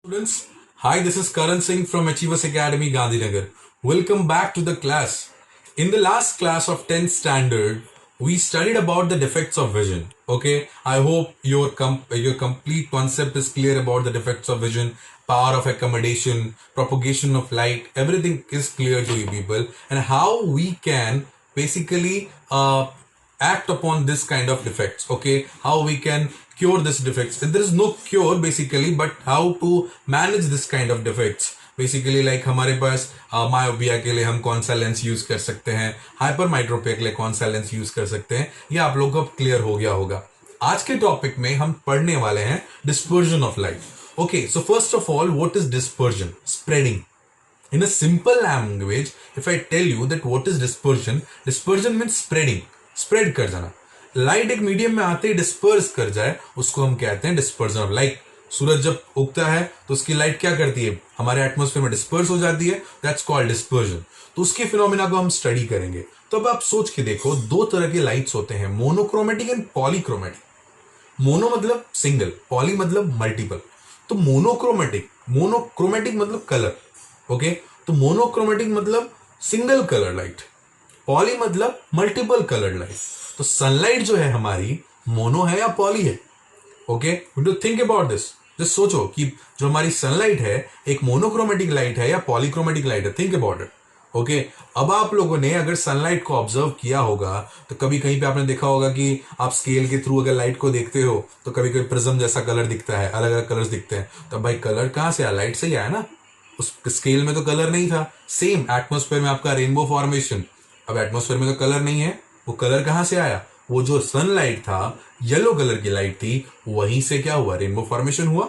Students, hi, this is Karan Singh from Achievers Academy, Gandhinagar. Welcome back to the class. In the last class of 10th standard, we studied about the defects of vision. Okay, I hope your complete concept is clear about the defects of vision, power of accommodation, propagation of light. Everything is clear to you people, and how we can basically act upon this kind of defects. Okay, how we can cure this defects. There is no cure basically, but how to manage this kind of defects. Basically like हमारे पास myopia के लिए हम कौन सा lens use कर सकते हैं, hyper माइट्रोपिया के लिए कौन सा लेंस यूज कर सकते हैं, ये आप लोगों को क्लियर हो गया होगा. आज के टॉपिक में हम पढ़ने वाले हैं dispersion of light. Okay, so first of all what is dispersion? Spreading. In a simple language, if I tell you that what is dispersion means spreading. Spread कर जाना. लाइट एक मीडियम में आते ही डिस्पर्स कर जाए, उसको हम कहते हैं डिस्पर्जन ऑफ लाइट. सूरज जब उगता है तो उसकी लाइट क्या करती है, हमारे एटमॉस्फेयर में डिस्पर्स हो जाती है. That's called dispersion. तो उसके फिनोमिना को हम स्टडी करेंगे. तो अब आप सोच के देखो, दो तरह के लाइट्स होते हैं, मोनोक्रोमेटिक एंड पॉलीक्रोमेटिक. मोनो मतलब सिंगल, पॉली मतलब मल्टीपल. तो मोनोक्रोमेटिक मतलब कलर. ओके, तो मोनोक्रोमेटिक मतलब सिंगल कलर लाइट, पॉली मतलब मल्टीपल कलर लाइट. तो सनलाइट जो है हमारी मोनो है या पॉली है? Okay, we do think about this. Just सोचो कि जो हमारी सनलाइट है एक मोनोक्रोमेटिक लाइट है या पॉलीक्रोमेटिक लाइट है. Think about it. ओके, अब आप लोगों ने अगर सनलाइट को ऑब्जर्व किया होगा तो कभी कहीं पे आपने देखा होगा कि आप स्केल के थ्रू अगर लाइट को देखते हो तो कभी कभी प्रिज्म जैसा कलर दिखता है, अलग अलग कलर्स दिखते हैं. तो भाई कलर कहां से आया? लाइट से ही आया ना. उस स्केल में तो कलर नहीं था. सेम एटमॉस्फेयर में आपका रेनबो फॉर्मेशन, अब एटमॉस्फेयर में तो कलर नहीं है, वो कलर कहां से आया? वो जो सनलाइट था, येलो कलर की लाइट थी, वहीं से क्या हुआ? रेनबो फॉर्मेशन हुआ.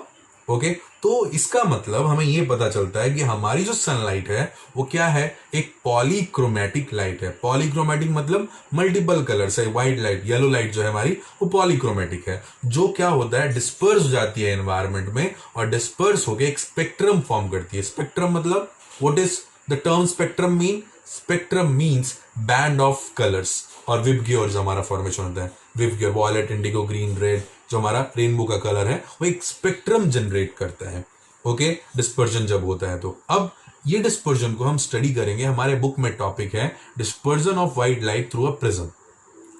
ओके, तो इसका मतलब हमें यह पता चलता है कि हमारी जो सनलाइट है वो क्या है? एक पॉलीक्रोमेटिक लाइट है. पॉलीक्रोमेटिक मतलब मल्टीपल कलर से. व्हाइट लाइट, येलो लाइट जो है हमारी, वो पॉलीक्रोमेटिक है. जो क्या होता है, डिस्पर्स हो जाती है एनवायरमेंट में, और डिस्पर्स होकर एक स्पेक्ट्रम फॉर्म करती है. स्पेक्ट्रम मतलब what is the term spectrum mean? Spectrum means band of colours. और विबग्योर जो हमारा फॉर्मेशन होता है, VIBGYOR, violet, indigo, green, red, जो हमारा रेनबो का कलर है, वो एक स्पेक्ट्रम जनरेट करता है. ओके, डिस्पर्जन जब होता है तो. अब ये डिस्पर्जन को हम स्टडी करेंगे. हमारे बुक में टॉपिक है dispersion of white light through a prism.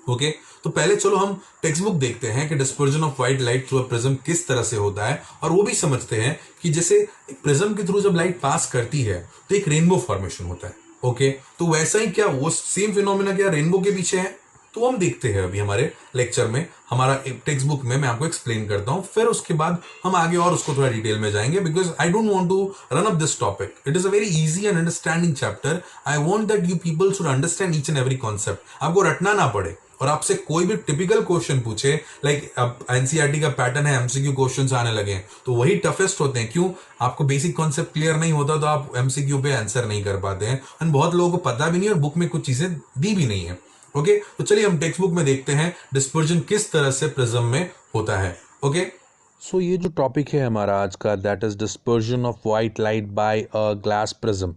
Okay, तो पहले चलो हम टेक्स्ट बुक देखते हैं कि dispersion of white light through a prism किस तरह से होता है, और वो भी समझते हैं कि जैसे एक प्रिज्म के थ्रू जब लाइट पास करती है तो एक रेनबो फॉर्मेशन होता है. ओके, तो वैसा ही क्या वो सेम फिनोमिना क्या रेनबो के पीछे है? तो हम देखते हैं अभी हमारे लेक्चर में, हमारा टेक्स्ट बुक में मैं आपको एक्सप्लेन करता हूं, फिर उसके बाद हम आगे और उसको थोड़ा डिटेल में जाएंगे. Because I don't want to run up this topic. It is a very easy and understanding chapter. I want that you people should understand each and every concept. आपको रटना ना पड़े, और आपसे कोई भी टिपिकल क्वेश्चन पूछे, लाइक अब एनसीईआरटी का पैटर्न है, एमसीक्यू क्वेश्चंस आने लगे हैं, तो वही टफेस्ट होते हैं. क्यों? आपको बेसिक कॉन्सेप्ट क्लियर नहीं होता तो आप एमसीक्यू पे आंसर नहीं कर पाते हैं, और बहुत लोगों को पता भी नहीं, और बुक में कुछ चीजें दी भी नहीं है. ओके, तो चलिए हम टेक्स्ट बुक में देखते हैं डिस्पर्जन किस तरह से प्रिज्म में होता है. ओके, सो ये जो टॉपिक है हमारा आज का, that is dispersion of white light by a glass prism.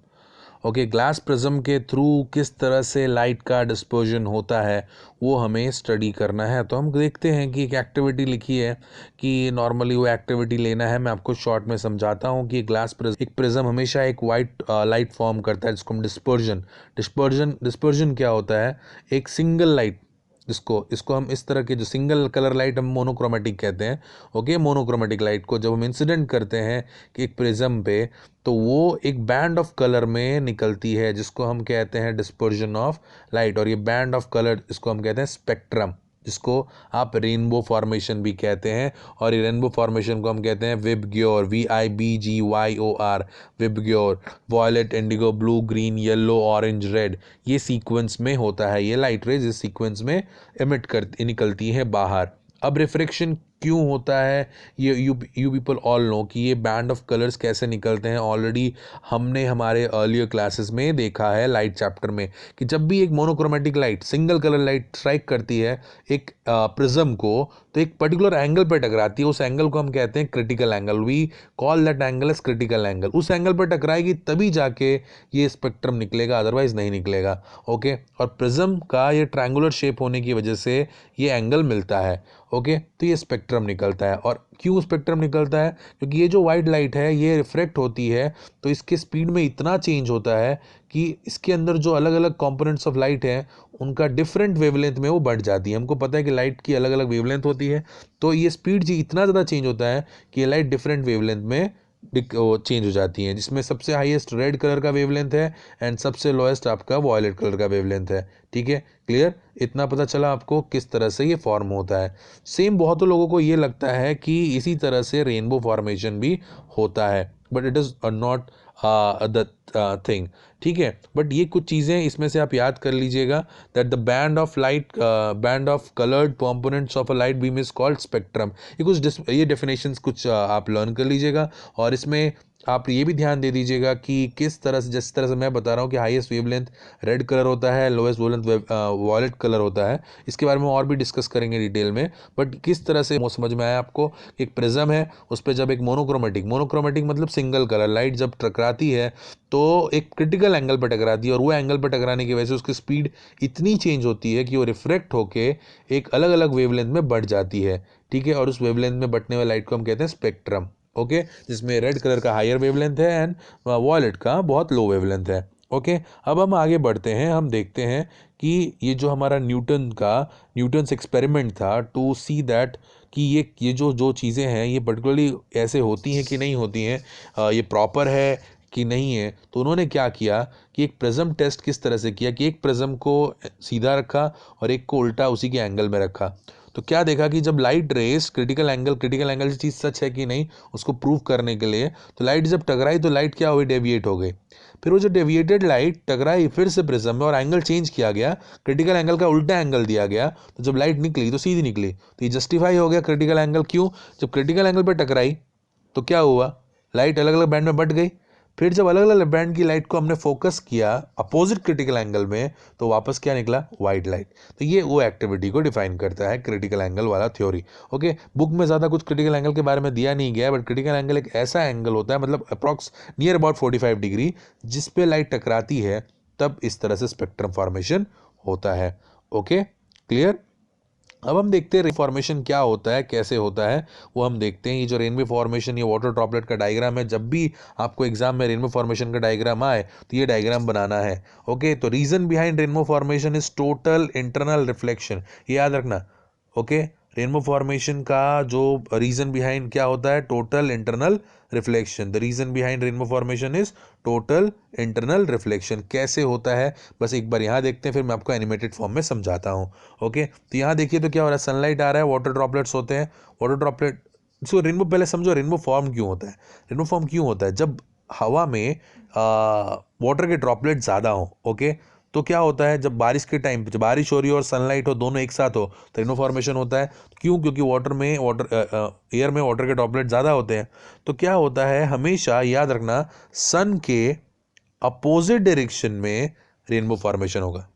Okay, glass prism के थ्रू किस तरह से लाइट का डिस्पर्जन होता है वो हमें स्टडी करना है. तो हम देखते हैं कि एक एक्टिविटी लिखी है कि नॉर्मली वो एक्टिविटी लेना है. मैं आपको शॉर्ट में समझाता हूँ कि एक प्रिज्म हमेशा एक वाइट लाइट फॉर्म करता है जिसको हम डिस्पर्जन क्या होता है? एक सिंगल लाइट, इसको हम इस तरह के जो सिंगल कलर लाइट हम मोनोक्रोमेटिक कहते हैं. ओके, मोनोक्रोमेटिक लाइट को जब हम इंसिडेंट करते हैं कि एक प्रिज्म पे, तो वो एक बैंड ऑफ कलर में निकलती है जिसको हम कहते हैं डिस्पर्जन ऑफ लाइट. और ये बैंड ऑफ कलर इसको हम कहते हैं स्पेक्ट्रम, जिसको आप रेनबो फॉर्मेशन भी कहते हैं. और ये रेनबो फॉर्मेशन को हम कहते हैं VIBGYOR, VIBGYOR, VIBGYOR. Violet, indigo, blue, green, yellow, orange, red, ये सीक्वेंस में होता है. ये लाइट रेज इस सीक्वेंस में एमिट कर निकलती हैं बाहर. अब रिफ्रैक्शन क्यों होता है, ये यू पीपल ऑल नो कि ये बैंड ऑफ कलर्स कैसे निकलते हैं. ऑलरेडी हमने हमारे अर्लियर क्लासेस में देखा है लाइट चैप्टर में कि जब भी एक monochromatic light, single colour light strike करती है एक प्रिज्म को, तो एक पर्टिकुलर एंगल पर टकराती है. उस एंगल को हम कहते हैं critical angle. We call that angle as critical angle. उस एंगल पर टकराएगी तभी जाके ये स्पेक्ट्रम निकलेगा, अदरवाइज नहीं निकलेगा. ओके, और प्रिज्म का ये ट्रायंगुलर शेप होने की वजह से ये एंगल मिलता है. ओके, तो ये स्पेक्ट्रम निकलता है। और क्यों स्पेक्ट्रम निकलता है? क्योंकि ये जो वाइट लाइट है ये रिफ्रैक्ट होती है तो इसके स्पीड में इतना चेंज होता है कि इसके अंदर जो अलग अलग कंपोनेंट्स ऑफ लाइट हैं उनका डिफरेंट वेवलेंथ में वो बढ़ जाती है। हमको पता है कि लाइट की अलग अलग वेवलेंथ होती है, तो ये स्पीड जी इतना ज़्यादा चेंज होता है कि ये लाइट डिफरेंट वेवलेंथ में चेंज हो जाती हैं, जिसमें सबसे हाईएस्ट रेड कलर का वेवलेंथ है एंड सबसे लोएस्ट आपका वॉयलेट कलर का वेवलेंथ है। ठीक है, क्लियर? इतना पता चला आपको किस तरह से ये फॉर्म होता है। सेम बहुतों लोगों को ये लगता है कि इसी तरह से रेनबो फॉर्मेशन भी होता है, but it is not the thing. ठीक है, बट ये कुछ चीज़ें इसमें से आप याद कर लीजिएगा that the band of coloured components of a light beam is called spectrum. ये डेफिनेशंस कुछ आप लर्न कर लीजिएगा, और इसमें आप ये भी ध्यान दे दीजिएगा कि किस तरह से, जिस तरह से मैं बता रहा हूँ कि हाईएस्ट वेवलेंथ रेड कलर होता है, लोएस्ट वेवलेंथ वॉयलेट कलर होता है, इसके बारे में और भी डिस्कस करेंगे डिटेल में। बट किस तरह से वो समझ में आया आपको? एक प्रिज्म है, उस पर जब एक मोनोक्रोमेटिक मतलब सिंगल कलर लाइट जब टकराती है तो एक क्रिटिकल एंगल पर टकराती है, और वो एंगल पर टकराने की वजह से उसकी स्पीड इतनी चेंज होती है कि वो रिफ्रैक्ट होके एक अलग अलग वेवलेंथ में बढ़ जाती है। ठीक है, और उस वेवलेंथ में बढ़ने वाली लाइट को हम कहते हैं स्पेक्ट्रम। ओके, जिसमें रेड कलर का हायर वेवलेंथ है एंड वॉयलेट का बहुत लो वेवलेंथ है। ओके, अब हम आगे बढ़ते हैं, हम देखते हैं कि ये जो हमारा न्यूटन्स एक्सपेरिमेंट था टू सी दैट कि ये जो जो चीज़ें हैं ये पर्टिकुलरली ऐसे होती हैं कि नहीं होती हैं, ये प्रॉपर है कि नहीं है। तो उन्होंने क्या किया कि एक प्रिज्म टेस्ट किस तरह से किया कि एक प्रिज्म को सीधा रखा और एक को उल्टा उसी के एंगल में रखा। तो क्या देखा कि जब लाइट रेस क्रिटिकल एंगल चीज़ सच है कि नहीं उसको प्रूव करने के लिए, तो लाइट जब टकराई तो लाइट क्या हुई? डेविएट हो गई। फिर वो जो डेविएटेड लाइट टकराई फिर से प्रिज्म में और एंगल चेंज किया गया, क्रिटिकल एंगल का उल्टा एंगल दिया गया, तो जब लाइट निकली तो सीधी निकली। तो ये जस्टिफाई हो गया क्रिटिकल एंगल। क्यों? जब क्रिटिकल एंगल पर टकराई तो क्या हुआ? लाइट अलग अलग बैंड में बट गई। फिर जब अलग अलग बैंड की लाइट को हमने फोकस किया अपोजिट क्रिटिकल एंगल में, तो वापस क्या निकला? White light. तो ये वो एक्टिविटी को डिफाइन करता है क्रिटिकल एंगल वाला थ्योरी। ओके, बुक में ज़्यादा कुछ क्रिटिकल एंगल के बारे में दिया नहीं गया, बट क्रिटिकल एंगल एक ऐसा एंगल होता है, मतलब अप्रॉक्स नियर अबाउट 45 डिग्री, जिस पे लाइट टकराती है तब इस तरह से स्पेक्ट्रम फॉर्मेशन होता है। Okay, clear? अब हम देखते हैं रेनबो फॉर्मेशन क्या होता है, कैसे होता है, वो हम देखते हैं। ये जो रेनबो फॉर्मेशन, ये वाटर ड्रॉपलेट का डायग्राम है। जब भी आपको एग्जाम में रेनबो फॉर्मेशन का डायग्राम आए तो ये डायग्राम बनाना है। ओके, तो reason behind rainbow formation is total internal reflection, ये याद रखना। ओके, रेनबो फॉर्मेशन का जो रीजन बिहाइंड क्या होता है? Total internal reflection. The reason behind rainbow formation is total internal reflection. कैसे होता है बस एक बार यहाँ देखते हैं, फिर मैं आपको एनिमेटेड फॉर्म में समझाता हूँ। ओके, तो यहाँ देखिए तो क्या हो रहा है? सनलाइट आ रहा है, वाटर ड्रॉपलेट्स होते हैं, वाटर ड्रॉपलेट। सो रेनबो, पहले समझो रेनबो फॉर्म क्यों होता है। रेनबो फॉर्म क्यों होता है? जब हवा में वाटर के ड्रॉपलेट ज़्यादा हो। ओके, तो क्या होता है? जब बारिश के टाइम पे, जब बारिश हो रही हो और सनलाइट हो, दोनों एक साथ हो, तो रेनो फॉर्मेशन होता है। क्यों? क्योंकि एयर में वाटर के ड्रॉपलेट ज़्यादा होते हैं। तो क्या होता है? हमेशा याद रखना, सन के अपोजिट डायरेक्शन में रेनबो फॉर्मेशन होगा।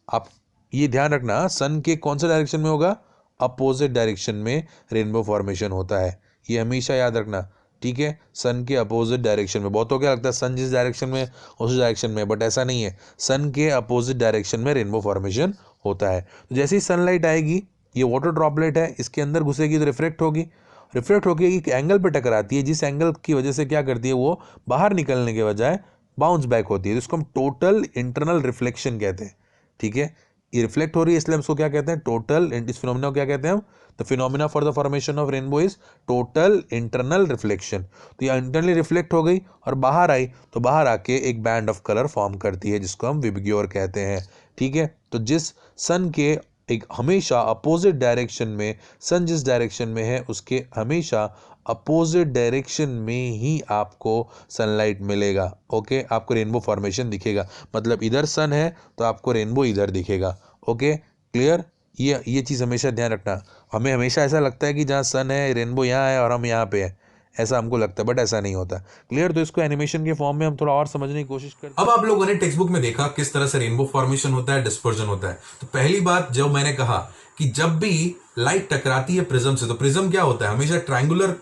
आप ये ध्यान रखना, सन के कौन सा डायरेक्शन में होगा? अपोजिट डायरेक्शन में रेनबो फॉर्मेशन होता है, ये हमेशा याद रखना। ठीक है, सन के अपोजिट डायरेक्शन में। बहुतों क्या लगता है सन जिस डायरेक्शन में उस डायरेक्शन में, बट ऐसा नहीं है। सन के अपोजिट डायरेक्शन में रेनबो फॉर्मेशन होता है। तो जैसे ही सनलाइट आएगी, ये वाटर ड्रॉपलेट है, इसके अंदर घुसेगी तो रिफ्लेक्ट होगी, रिफ्लेक्ट होकर एक एंगल पर टकराती है, जिस एंगल की वजह से क्या करती है? वो बाहर निकलने के बजाय बाउंस बैक होती है, तो इसको हम टोटल इंटरनल रिफ्लेक्शन कहते हैं। ठीक है, ये रिफ्लेक्ट हो रही है इसलिए हम इसको क्या कहते हैं? टोटल। इस फिनोमिना को क्या कहते हैं हम? The phenomena for the formation of rainbow is total internal reflection. तो ये इंटरनली रिफ्लेक्ट हो गई और बाहर आई, तो बाहर आके एक बैंड ऑफ कलर फॉर्म करती है, जिसको हम विबग्योर कहते हैं। ठीक है, तो जिस सन के एक हमेशा अपोजिट डायरेक्शन में, सन जिस डायरेक्शन में है उसके हमेशा अपोजिट डायरेक्शन में ही आपको सनलाइट मिलेगा। ओके, आपको रेनबो फॉर्मेशन दिखेगा, मतलब इधर सन है तो आपको रेनबो इधर दिखेगा। Okay, clear? ये चीज़ हमेशा ध्यान रखना। हमें हमेशा ऐसा लगता है कि जहाँ सन है रेनबो यहाँ है और हम यहाँ पे हैं, ऐसा हमको लगता है, बट ऐसा नहीं होता। क्लियर? तो इसको एनिमेशन के फॉर्म में हम थोड़ा और समझने की कोशिश करते हैं। अब आप लोगों ने टेक्स्ट बुक में देखा किस तरह से रेनबो फॉर्मेशन होता है, डिस्पर्जन होता है। तो पहली बात जो मैंने कहा कि जब भी लाइट टकराती है प्रिज्म से, तो प्रिज्म क्या होता है? हमेशा ट्रायंगुलर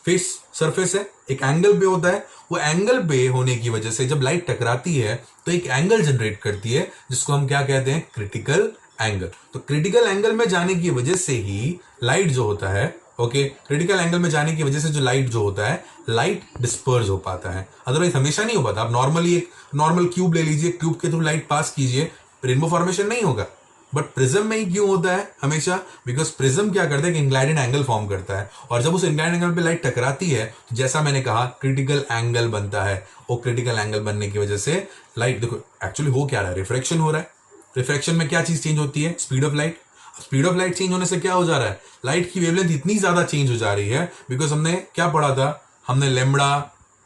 फेस सरफेस है, एक एंगल पे होता है। वो एंगल पे होने की वजह से जब लाइट टकराती है तो एक एंगल जनरेट करती है, जिसको हम क्या कहते हैं? Critical angle. तो क्रिटिकल एंगल में जाने की वजह से ही लाइट जो होता है, ओके, क्रिटिकल एंगल में जाने की वजह से जो लाइट जो होता है, लाइट डिस्पर्स हो पाता है। अदरवाइज हमेशा नहीं हो पाता। आप नॉर्मली एक नॉर्मल क्यूब ले लीजिए, क्यूब के थ्रू लाइट पास कीजिए, रेनबो फॉर्मेशन नहीं होगा। बट प्रिज्म में ही क्यों होता है हमेशा? बिकॉज प्रिज्म क्या करता है कि इंक्लाइनेड एंगल फॉर्म करता है, और जब उस इंक्लाइनेड एंगल पे लाइट टकराती है तो जैसा मैंने कहा क्रिटिकल एंगल बनता है। और क्रिटिकल एंगल बनने की वजह से लाइट, देखो एक्चुअली हो क्या रहा है, रिफ्रैक्शन हो रहा है। रिफ्रैक्शन में क्या चीज चेंज होती है? Speed of light. Speed of light change होने से क्या हो जा रहा है? लाइट की वेवलेंथ इतनी ज्यादा चेंज हो जा रही है, बिकॉज हमने क्या पढ़ा था? हमने लेम्बडा,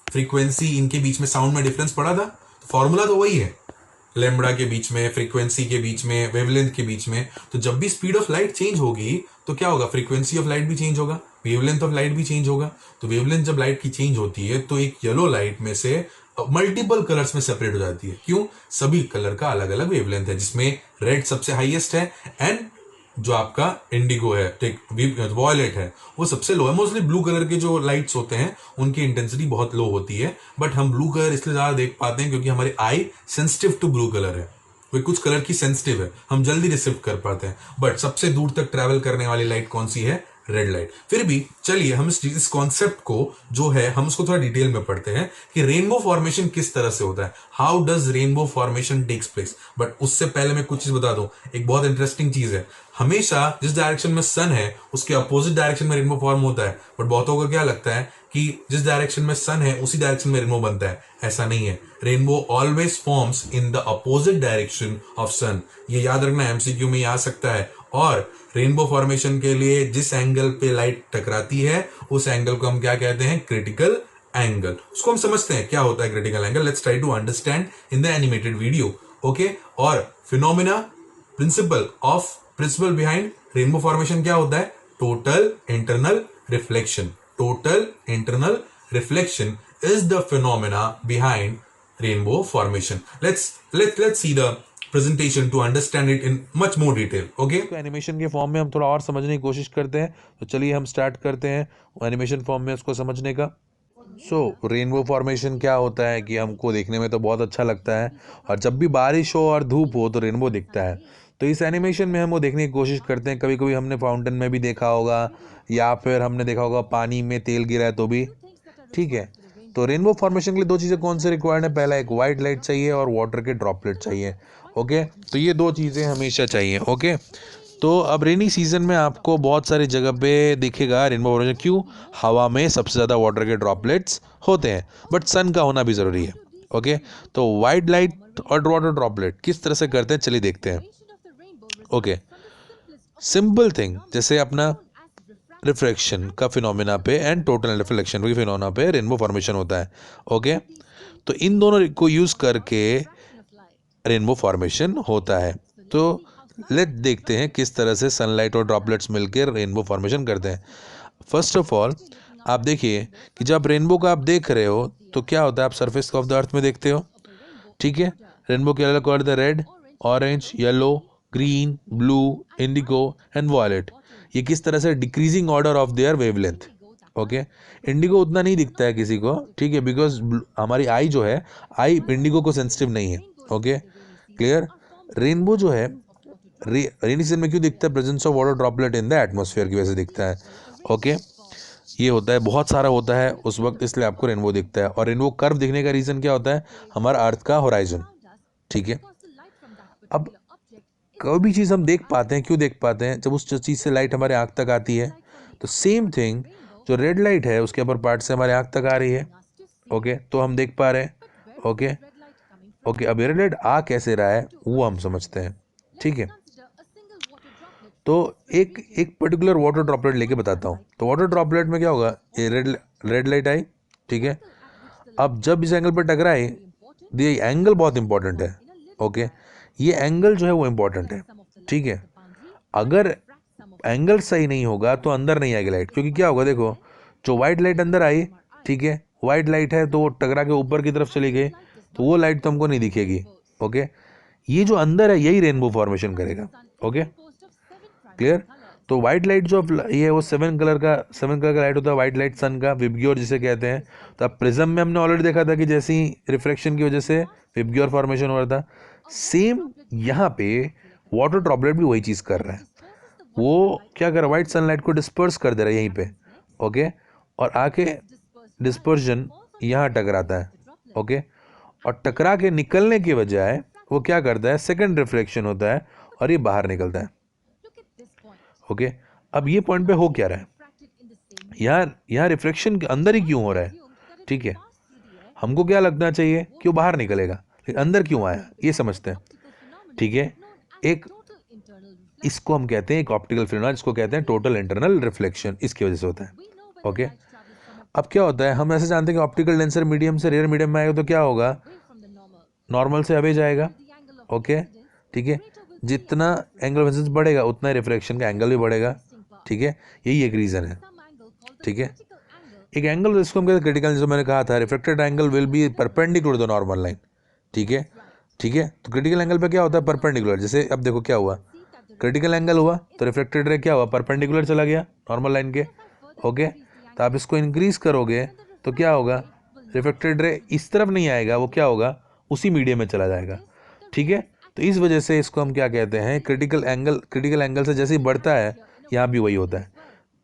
फ्रीक्वेंसी, इनके बीच में साउंड में डिफरेंस पढ़ा था। फॉर्मूला तो वही है, लेम्बडा के बीच में, फ्रीक्वेंसी के बीच में, वेवलेंथ के बीच में। तो जब भी स्पीड ऑफ लाइट चेंज होगी तो क्या होगा? फ्रीक्वेंसी ऑफ लाइट भी चेंज होगा, वेवलेंथ ऑफ लाइट भी चेंज होगा। तो वेवलेंथ जब लाइट की चेंज होती है तो एक येलो लाइट में से मल्टीपल कलर्स में सेपरेट हो जाती है। क्यों? सभी कलर का अलग अलग वेवलेंथ है, जिसमें रेड सबसे हाईएस्ट है, एंड जो आपका इंडिगो है, वॉयलेट है, वो सबसे लो है। मोस्टली ब्लू कलर के जो लाइट्स होते हैं उनकी इंटेंसिटी बहुत लो होती है, बट हम ब्लू कलर इसलिए ज्यादा देख पाते हैं क्योंकि हमारी आई सेंसिटिव टू ब्लू कलर है। वे कुछ कलर की सेंसिटिव है, हम जल्दी रिसीव कर पाते हैं। बट सबसे दूर तक ट्रैवल करने वाली लाइट कौन सी है? Red light. फिर भी चलिए हम इस कॉन्सेप्ट को जो है हम उसको थोड़ा डिटेल में पढ़ते हैं कि रेनबो फॉर्मेशन किस तरह से होता है, how does rainbow formation takes place. But उससे पहले मैं कुछ चीज बता दूं, एक बहुत इंटरेस्टिंग चीज है। हमेशा जिस डायरेक्शन में सन है उसके अपोजिट डायरेक्शन में रेनबो फॉर्म होता है, बट बहुतों को क्या लगता है कि जिस डायरेक्शन में सन है उसी डायरेक्शन में रेनबो बनता है। ऐसा नहीं है, rainbow always forms in the opposite direction of sun. ये याद रखना, एमसीक्यू में आ सकता है। और रेनबो फॉर्मेशन के लिए जिस एंगल पे लाइट टकराती है उस एंगल को हम क्या कहते हैं? Critical angle. उसको हम समझते हैं क्या होता है critical angle. Let's try to understand in the animated video, okay. और phenomena, principle behind rainbow formation क्या होता है? Total internal reflection. Total internal reflection is the phenomena behind rainbow formation. Let's see the presentation to understand it in much more detail, okay? तो animation के form में हम थोड़ा और समझने की कोशिश करते हैं। तो चलिए हम स्टार्ट करते हैं एनिमेशन फॉर्म में उसको समझने का। रेनबो फॉर्मेशन क्या होता है कि हमको देखने में तो बहुत अच्छा लगता है, और जब भी बारिश हो और धूप हो तो रेनबो दिखता है। तो इस एनिमेशन में हम वो देखने की कोशिश करते हैं। कभी कभी हमने फाउंटेन में भी देखा होगा, या फिर हमने देखा होगा पानी में तेल गिरा है तो भी, ठीक है। तो रेनबो फॉर्मेशन के लिए दो चीज़ें कौन से रिक्वायर्ड है? पहला एक वाइट लाइट चाहिए और वाटर के ड्रॉपलेट चाहिए, ओके। तो ये दो चीज़ें हमेशा चाहिए, ओके। तो अब रेनी सीजन में आपको बहुत सारी जगह पे दिखेगा रेनबो फॉर्मेशन। क्यों? हवा में सबसे ज़्यादा वाटर के ड्रॉपलेट्स होते हैं, बट सन का होना भी ज़रूरी है, ओके। तो वाइट लाइट और वाटर ड्रॉपलेट किस तरह से करते हैं, चलिए देखते हैं, ओके। सिंपल थिंग, जैसे अपना रिफ्रैक्शन का फिनोमिना पे एंड टोटल रिफ्लेक्शन के फिनोमिना पे रेनबो फॉर्मेशन होता है, ओके। तो इन दोनों को यूज़ करके रेनबो फॉर्मेशन होता है। तो लेट देखते हैं किस तरह से सनलाइट और ड्रॉपलेट्स मिलकर रेनबो फॉर्मेशन करते हैं। फर्स्ट ऑफ ऑल आप देखिए कि जब रेनबो का आप देख रहे हो तो क्या होता है, आप सरफेस ऑफ द अर्थ में देखते हो, ठीक है। रेनबो के अलग colour the red, orange, yellow, green, blue, indigo and violet. ये किस तरह से decreasing order of their wavelength, okay. Indigo उतना नहीं दिखता है किसी को, ठीक है, बिकॉज हमारी आई जो है, आई इंडिगो को सेंसिटिव नहीं है, ओके, क्लियर। रेनबो जो है रेनी सीजन में क्यों दिखता है? Presence of water droplet in the atmosphere की वजह से दिखता है, ओके। ये होता है, बहुत सारा होता है उस वक्त, इसलिए आपको रेनबो दिखता है। और रेनबो कर्व दिखने का रीज़न क्या होता है? हमारा अर्थ का होराइजन, ठीक है। अब कोई भी चीज़ हम देख पाते हैं, क्यों देख पाते हैं? जब उस चीज़ से लाइट हमारे आँख तक आती है। तो सेम थिंग, जो रेड लाइट है उसके अपर पार्ट से हमारे आँख तक आ रही है, ओके, तो हम देख पा रहे हैं, ओके। ओके, अब रेड लाइट आ कैसे रहा है वो हम समझते हैं, ठीक है। तो एक एक पर्टिकुलर वाटर ड्रॉपलेट लेके बताता हूँ। तो वाटर ड्रॉपलेट में क्या होगा, ये रेड लाइट आई, ठीक है। अब जब इस एंगल पर टकराए, ये एंगल बहुत इंपॉर्टेंट है, ओके। ये एंगल जो है वो इंपॉर्टेंट है, ठीक है। अगर एंगल सही नहीं होगा तो अंदर नहीं आएगी लाइट, क्योंकि क्या होगा, देखो, जो वाइट लाइट अंदर आई, ठीक है, वाइट लाइट है तो वो टकरा के ऊपर की तरफ चली गई, तो वो लाइट तो हमको नहीं दिखेगी, ओके। ये जो अंदर है यही रेनबो फॉर्मेशन करेगा, ओके, क्लियर। तो व्हाइट लाइट जो ये है वो सेवन कलर का लाइट होता है, व्हाइट लाइट सन का, विबग्योर जिसे कहते हैं। तो अब प्रिज्म में हमने ऑलरेडी देखा था कि जैसे ही रिफ्रैक्शन की वजह से विबग्योर फॉर्मेशन हो रहा था, सेम यहाँ पे वाटर ड्रॉपलेट भी वही चीज़ कर रहा है, वो क्या कर रहा है, वाइट सनलाइट को डिस्पर्स कर दे रहा है यहीं पे, ओके, और आके डिस्पर्जन यहाँ टकराता है, ओके, और टकरा के निकलने की बजाय वो क्या करता है, सेकंड रिफ्लेक्शन होता है और ये बाहर निकलता है, ओके। अब ये पॉइंट पे हो क्या रहा है, यहाँ रिफ्लेक्शन के अंदर ही क्यों हो रहा है, ठीक है, हमको क्या लगना चाहिए कि वो बाहर निकलेगा, लेकिन अंदर क्यों आया ये समझते हैं, ठीक है। एक इसको हम कहते हैं एक ऑप्टिकल फिनोमेना, जिसको कहते हैं टोटल इंटरनल रिफ्लेक्शन, इसकी वजह से होता है, ओके। अब क्या होता है, हम ऐसे जानते हैं कि ऑप्टिकल डेंसर मीडियम से रेयर मीडियम में आएगा तो क्या होगा, नॉर्मल से अवे जाएगा, ओके, ठीक है। जितना एंगल ऑफ इंसिडेंस बढ़ेगा उतना रिफ्रैक्शन का एंगल भी बढ़ेगा, ठीक है, यही एक रीज़न है, ठीक है। एक एंगल जिसको हम कहते हैं क्रिटिकल, जिसको मैंने कहा था reflected angle will be perpendicular to the normal line, ठीक है, ठीक है। तो क्रिटिकल एंगल पे क्या होता है, परपेंडिकुलर, जैसे अब देखो क्या हुआ, क्रिटिकल एंगल हुआ तो रिफ्लेक्टेड रे क्या हुआ, परपेंडिकुलर चला गया नॉर्मल लाइन के, ओके। तो आप इसको इंक्रीज करोगे तो क्या होगा, रिफ्लेक्टेड रे इस तरफ नहीं आएगा, वो क्या होगा, उसी मीडियम में चला जाएगा, ठीक है। तो इस वजह से इसको हम क्या कहते हैं, क्रिटिकल एंगल से जैसे ही बढ़ता है यहाँ भी वही होता है।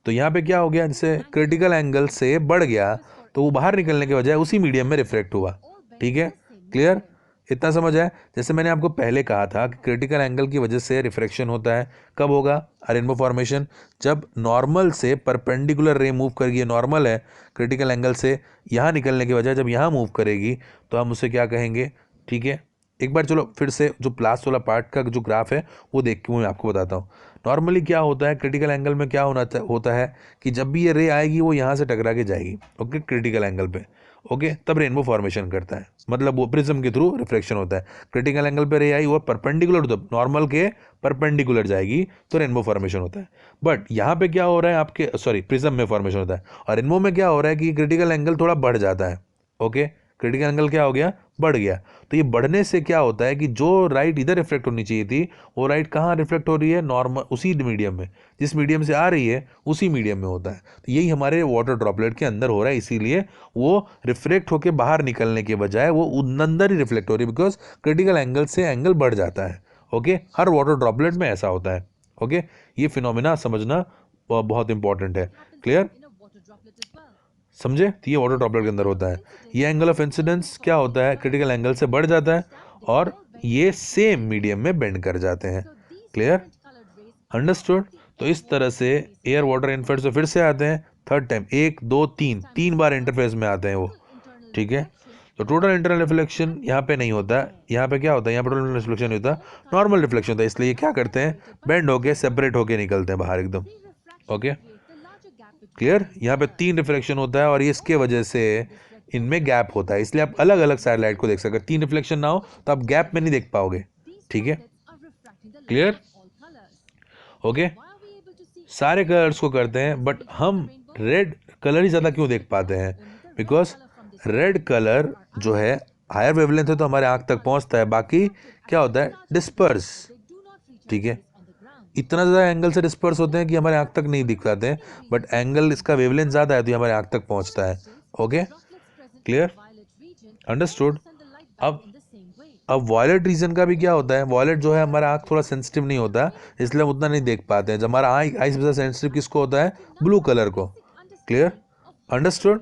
तो यहाँ पे क्या हो गया, जैसे क्रिटिकल एंगल से बढ़ गया तो वो बाहर निकलने के बजाय उसी मीडियम में रिफ्लेक्ट हुआ, ठीक है, क्लियर, इतना समझ आया। जैसे मैंने आपको पहले कहा था कि क्रिटिकल एंगल की वजह से रिफ्रैक्शन होता है, कब होगा, रेनबो फॉर्मेशन, जब नॉर्मल से परपेंडिकुलर रे मूव करेगी, नॉर्मल है क्रिटिकल एंगल से यहाँ निकलने के बजाय जब यहाँ मूव करेगी तो हम उसे क्या कहेंगे, ठीक है। एक बार चलो फिर से जो लास्ट वाला पार्ट का जो ग्राफ है वो देख के मैं आपको बताता हूँ। नॉर्मली क्या होता है, क्रिटिकल एंगल में क्या होता है कि जब भी ये रे आएगी वो यहाँ से टकरा के जाएगी, ओके, क्रिटिकल एंगल पे, ओके, तब रेनबो फॉर्मेशन करता है, मतलब वो प्रिज्म के थ्रू रिफ्लेक्शन होता है। क्रिटिकल एंगल पे रे आई वो परपेंडिकुलर टू द नॉर्मल के परपेंडिकुलर जाएगी तो रेनबो फॉर्मेशन होता है। बट यहाँ पे क्या हो रहा है, आपके सॉरी प्रिज्म में फॉर्मेशन होता है, और रेनबो में क्या हो रहा है कि क्रिटिकल एंगल थोड़ा बढ़ जाता है, ओके, क्रिटिकल एंगल क्या हो गया, बढ़ गया। तो ये बढ़ने से क्या होता है कि जो राइट इधर रिफ्लेक्ट होनी चाहिए थी वो राइट कहाँ रिफ्लेक्ट हो रही है, नॉर्मल उसी मीडियम में, जिस मीडियम से आ रही है उसी मीडियम में होता है। तो यही हमारे वाटर ड्रॉपलेट के अंदर हो रहा है, इसीलिए वो रिफ्लेक्ट होकर बाहर निकलने के बजाय वो अंदर ही रिफ्लेक्ट हो रही है, बिकॉज क्रिटिकल एंगल से एंगल बढ़ जाता है, ओके। हर वाटर ड्रॉपलेट में ऐसा होता है, ओके। ये फिनोमिना समझना बहुत इंपॉर्टेंट है, क्लियर, समझे। तो ये वाटर ड्रॉपलेट के अंदर होता है। ये एंगल ऑफ इंसिडेंस क्या होता है, क्रिटिकल एंगल से बढ़ जाता है और ये सेम मीडियम में बेंड कर जाते हैं, क्लियर, अंडरस्टूड। तो इस तरह से एयर वाटर इंटरफेस से फिर से आते हैं थर्ड टाइम, 1 2 3 3 बार इंटरफेस में आते हैं वो, ठीक है। तो टोटल इंटरनल रिफ्लेक्शन यहाँ पे नहीं होता, यहाँ पे क्या होता है, यहाँ पे टोटल रिफ्लेक्शन नहीं होता, नॉर्मल रिफ्लेक्शन होता है। इसलिए क्या करते हैं, बेंड होके सेपरेट होके निकलते हैं बाहर एकदम, ओके, क्लियर। यहाँ पे 3 रिफ्लेक्शन होता है और ये इसके वजह से इनमें गैप होता है, इसलिए आप अलग अलग सैटेलाइट को देख सकते हैं। 3 रिफ्लेक्शन ना हो तो आप गैप में नहीं देख पाओगे, ठीक है, क्लियर, ओके। सारे कलर्स को करते हैं बट हम रेड कलर ही ज़्यादा क्यों देख पाते हैं, बिकॉज रेड कलर जो है हायर वेवलेंथ है तो हमारे आँख तक पहुँचता है, बाकी क्या होता है, डिस्पर्स, ठीक है, इतना ज़्यादा एंगल से डिस्पर्स होते हैं कि हमारे आँख तक नहीं दिख पाते हैं, बट एंगल इसका वेवलेंथ ज़्यादा है तो ये हमारे आँख तक पहुँचता है, ओके, क्लियर, अंडरस्टूड। अब वॉयलेट रीजन का भी क्या होता है, वॉयलेट जो है हमारा आँख थोड़ा सेंसिटिव नहीं होता, इसलिए हम उतना नहीं देख पाते हैं। जब हमारा आई सबसे सेंसिटिव किसको होता है, ब्लू कलर को, क्लियर, अंडरस्टूड,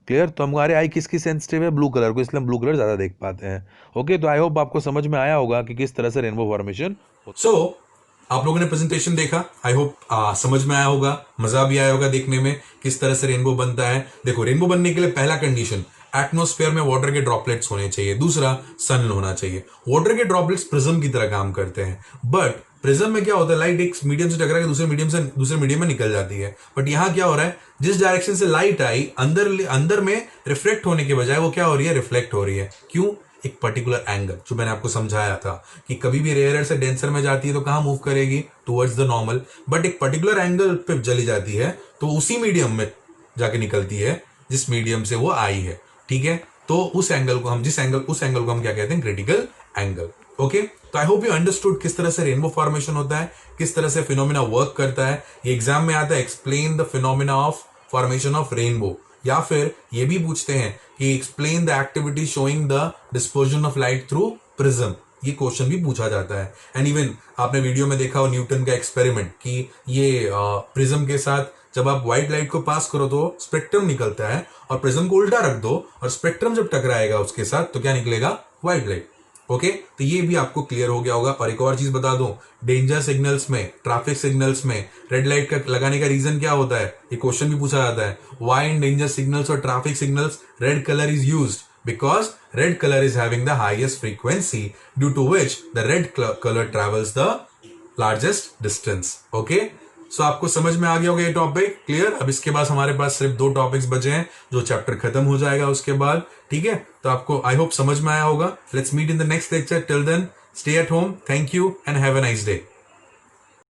क्लियर। तो हमारे आई किसकी सेंसिटिव है, ब्लू कलर को, इसलिए हम ब्लू कलर ज़्यादा देख पाते हैं, ओके। तो आई होप आपको समझ में आया होगा कि किस तरह से रेनबो फॉर्मेशन। सो आप लोगों ने प्रेजेंटेशन देखा, आई होप समझ में आया होगा, मजा भी आया होगा देखने में किस तरह से रेनबो बनता है। देखो, रेनबो बनने के लिए पहला कंडीशन, एटमॉस्फेयर में वाटर के ड्रॉपलेट्स होने चाहिए, दूसरा सन होना चाहिए। वाटर के ड्रॉपलेट्स प्रिज्म की तरह काम करते हैं, बट प्रिज्म में क्या होता है, लाइट एक मीडियम से टकरा के दूसरे मीडियम में निकल जाती है। बट यहाँ क्या हो रहा है, जिस डायरेक्शन से लाइट आई अंदर में रिफ्लेक्ट होने के बजाय वो क्या हो रही है, रिफ्लेक्ट हो रही है। क्यों, एक पर्टिकुलर एंगल जो मैंने आपको समझाया था कि कभी भी रेयरर से डेंसर में जाती है तो कहां मूव करेगी, टुवर्ड्स द नॉर्मल, बट एक पर्टिकुलर एंगल पे चली जाती है तो उसी मीडियम में जाके निकलती है जिस मीडियम से वो आई है, ठीक है। तो उस एंगल को हम क्या कहते हैं, क्रिटिकल एंगल, ओके। तो आई होप यू अंडरस्टूड किस तरह से रेनबो फॉर्मेशन होता है, किस तरह से फिनोमिना वर्क करता है। ये एग्जाम में आता है, explain the phenomena of formation of rainbow, या फिर ये भी पूछते हैं कि explain the activity showing the dispersion of light through prism, ये क्वेश्चन भी पूछा जाता है। एंड इवन आपने वीडियो में देखा हो न्यूटन का एक्सपेरिमेंट कि ये प्रिज्म के साथ जब आप व्हाइट लाइट को पास करो तो स्पेक्ट्रम निकलता है, और प्रिज्म को उल्टा रख दो और स्पेक्ट्रम जब टकराएगा उसके साथ तो क्या निकलेगा? White light. ओके, तो ये भी आपको क्लियर हो गया होगा। और एक और चीज बता दूं, डेंजर सिग्नल्स में, ट्रैफिक सिग्नल्स में रेड लाइट का लगाने का रीजन क्या होता है? ये क्वेश्चन भी पूछा जाता है। व्हाई इन डेंजर सिग्नल्स और traffic signals red colour is used? Because red color is having the highest frequency, due to which the red color travels the largest distance. Okay? So आपको समझ में आ गया होगा ये टॉपिक क्लियर। अब इसके बाद हमारे पास सिर्फ 2 टॉपिक्स बचे हैं, जो चैप्टर खत्म हो जाएगा उसके बाद। ठीक है, तो आपको आई होप समझ में आया होगा। Let's meet in the next lecture. Till then stay at home. Thank you and have a nice day.